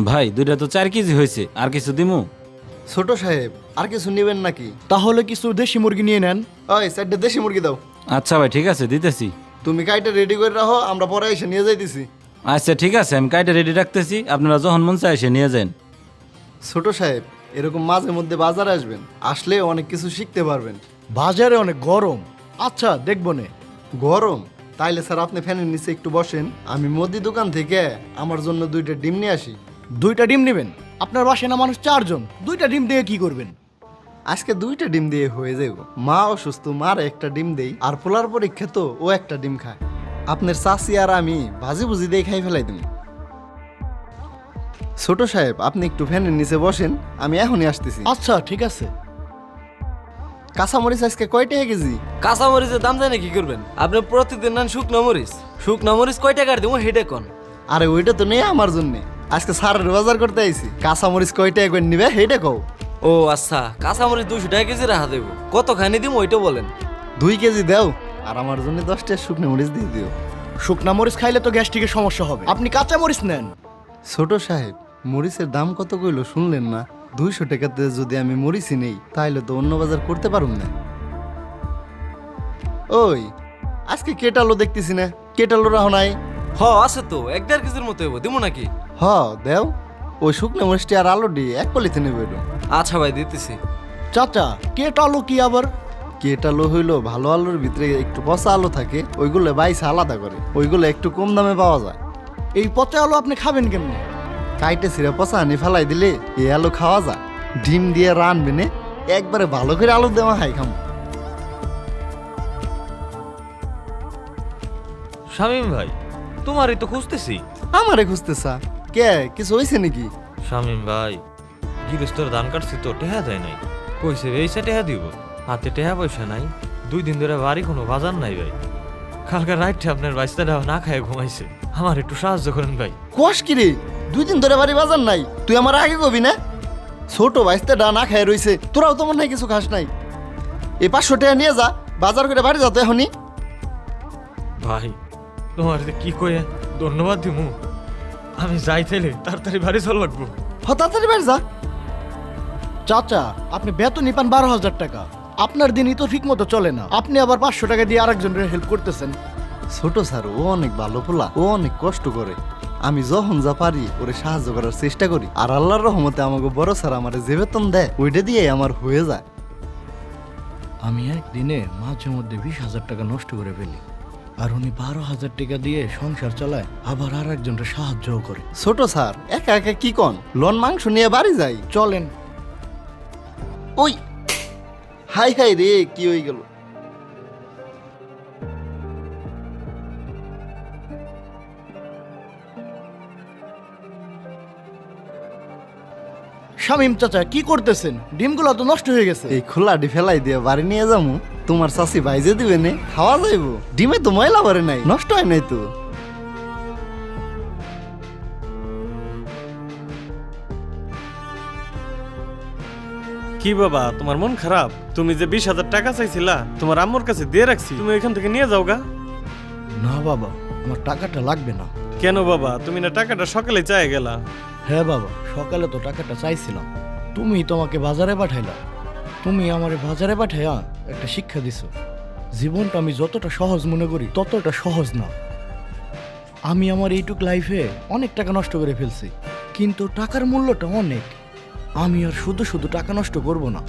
ভাই দুইটা তো 4 কেজি হয়েছে, আর কিছু দিমু? ছোট সাহেব আর কিছু নেবেন নাকি? তাহলে কিছু দেশি মুরগি নিয়ে নেন। ওই চারটে দেশি মুরগি দাও। আচ্ছা ভাই ঠিক আছে দিতেছি। তুমি কাইটা রেডি করে রাখো, আমরা পরে এসে নিয়ে যাইতেছি। আচ্ছা ঠিক আছে, আমি কাইটা রেডি রাখতেছি, আপনারা যখন মন চায় এসে নিয়ে যান। ছোট সাহেব এরকম মাঝে মধ্যে বাজারে আসবেন, আসলে অনেক কিছু শিখতে পারবেন। বাজারে অনেক গরম। আচ্ছা দেখবো নে। গরম? তাইলে স্যার আপনি ফ্যানের নিচে একটু বসেন, আমি মুদি দোকান থেকে আমার জন্য 2টা ডিম নিয়ে আসি। 2টা ডিম নেবেন? আপনার বাসায় না মানুষ 4 জন, 2টা ডিম দিয়ে কি করবেন? আজকে 2টা ডিম দিয়ে হয়ে যাবো। মা অসুস্থ, মার একটা ডিম দেই, আর পোলার পরীক্ষা তো ও একটা ডিম খায়। আপনার চাচি আর আমি ভাজি ভুজি দিয়ে খাই ফেলাই দিন। ছোট সাহেব আপনি একটু ফ্যানের নিচে বসেন, আমি এখনই আসতেছি। আচ্ছা ঠিক আছে। কাঁচামরিচ আজকে কয় টাকা কেজি? কাঁচা মরিচের দাম জানে কি করবেন? আপনি প্রতিদিন নেন শুকনো মরিচ। শুকনো মরিচ কয় টাকার দিব হেডে কোন? আরে ওইটা তো নেই আমার জন্য, আজকে সারের বাজার করতে আইছি। কাঁচামরিচ কয় টাকা করে নিবে সেইটা কও। ও আচ্ছা, কাঁচা মরিচ 200 টাকা কেজি রাখা দেবো। কতখানি দিব ওইটা বলেন। 2 কেজি দাও, আর আমার জন্য 10টা শুকনো মরিচ দিয়ে দিও। শুকনা মরিচ খাইলে তো গ্যাস্ট্রিকের সমস্যা হবে, আপনি কাঁচা মরিচ নেন। ছোট সাহেব মরিচের দাম কত কইলো শুনলেন না? 200 টাকাতে যদি আমি মরিচই নেই তাহলে তো অন্য বাজার করতে পারুম না। ওই আজকে কেটালো দেখতেছি না, কেটালো রাহ নাই। হ আছে তো, 1.5 কেজির মতো হইব, দিব নাকি? হ দেও। ওই শুকনো মরিচটি আর আলু ডি 1 পলিথিনে বইল। আচ্ছা ভাই দিতেছি। চাচা কেটালো কি আবার? কেটালো হইলো ভালো আলুর ভিতরে একটু পচা আলু থাকে, ওইগুলো বাইসে আলাদা করে, ওইগুলো একটু কম দামে পাওয়া যায়। এই পচা আলু আপনি খাবেন কেমনি? কাইটে ছিঁড়ে পচা আনি ফেলাই দিলে এই আলু খাওয়া যায়। ডিম দিয়ে রানবে নে, একবারে ভালো করে আলু দেওয়া হাই খাম। শামীম ভাই, তোমারই তো খুঁজতেছি। আমারে খুঁজতেছা কে? কিছু হয়েছে নাকি? শামীম ভাই, গৃহস্থর ধান কাটছি তো টেহা দেয় নাই, কইছে এইসা টেহা দিব, হাতে টেহা পয়সা নাই। 2 দিন ধরে বাড়ি কোনো বাজার নাই ভাই। কালকে রাইটে আপনার বাইস্তাটা না খায় ঘুমাইছে, আমার একটু সাহায্য করেন ভাই। কোষ কি রে? 2 দিন ধরে বাড়ি বাজার নাই, তুই আমার আগে কবি না? ছোট বাইসতে ডা না খায় রইছে, তোরাও তো মনে হয় কিছু খাস নাই। এই 500 টাকা নিয়ে যা, বাজার করে বাড়ি যাও তো এখনই। ভাই তোমার যে কি কয়ে ধন্যবাদ দিমু, আমি যাই তাইলে তাড়াতাড়ি বাড়ি চল লাগবো। তাড়াতাড়ি বাড়ি যা। চাচা আপনি বেতনই পান 12,000 টাকা, আপনার দিনই তো ঠিক মতো চলে না, আপনি আবার 500 টাকা দিয়ে আরেকজনের হেল্প করতেছেন। ছোট স্যার ও অনেক ভালো পোলা, ও অনেক কষ্ট করে। আমি যখন যা পারি ওরে সাহায্য করার চেষ্টা করি, আর আল্লাহর রহমতে আমাকে বড় স্যার আমার যে বেতন দেয় ওইটা দিয়ে আমার হয়ে যায়। আমি একদিনে মাঝে মধ্যে 20,000 টাকা নষ্ট করে ফেলি, আর উনি 12,000 টাকা দিয়ে সংসার চালায়, আবার আর একজনের সাহায্যও করে। ছোট স্যার একা একা কি কন? লন মাংস নিয়ে বাড়ি যাই। চলেন। ওই হাই হাই রে, কি হয়ে গেল? শামীম চাচা কি করতেছেন? ডিমগুলো তো নষ্ট হয়ে গেছে। এই খোলাটি ফেলাই দিয়ে বাড়ি নিয়ে যাবো, তোমার চাষি ভাইজে দিবে নে, খাওয়া যাইবো। ডিমে তো ময়লা ভরে নাই, নষ্ট হয় নাই তো। কি বাবা তোমার মন খারাপ? তুমি যে 20,000 টাকা চাইছিলা তোমার আম্মুর কাছে দিয়ে রাখছি, তুমি এখান থেকে নিয়ে যাও গা। না বাবা, আমার টাকাটা লাগবে না। কেন বাবা, তুমি না টাকাটা সকালে চাই গেলা? হ্যাঁ বাবা, সকালে তো টাকাটা চাইছিলাম, তুমি তোমাকে বাজারে পাঠাইলা। তুমি আমারে বাজারে পাঠাইয়া একটা শিক্ষা দিছো, জীবনটা আমি যতটা সহজ মনে করি ততটা সহজ না। আমি আমার এইটুক লাইফে অনেক টাকা নষ্ট করে ফেলছি, কিন্তু টাকার মূল্যটা অনেক। আমি আর শুধু শুধু টাকা নষ্ট করব না।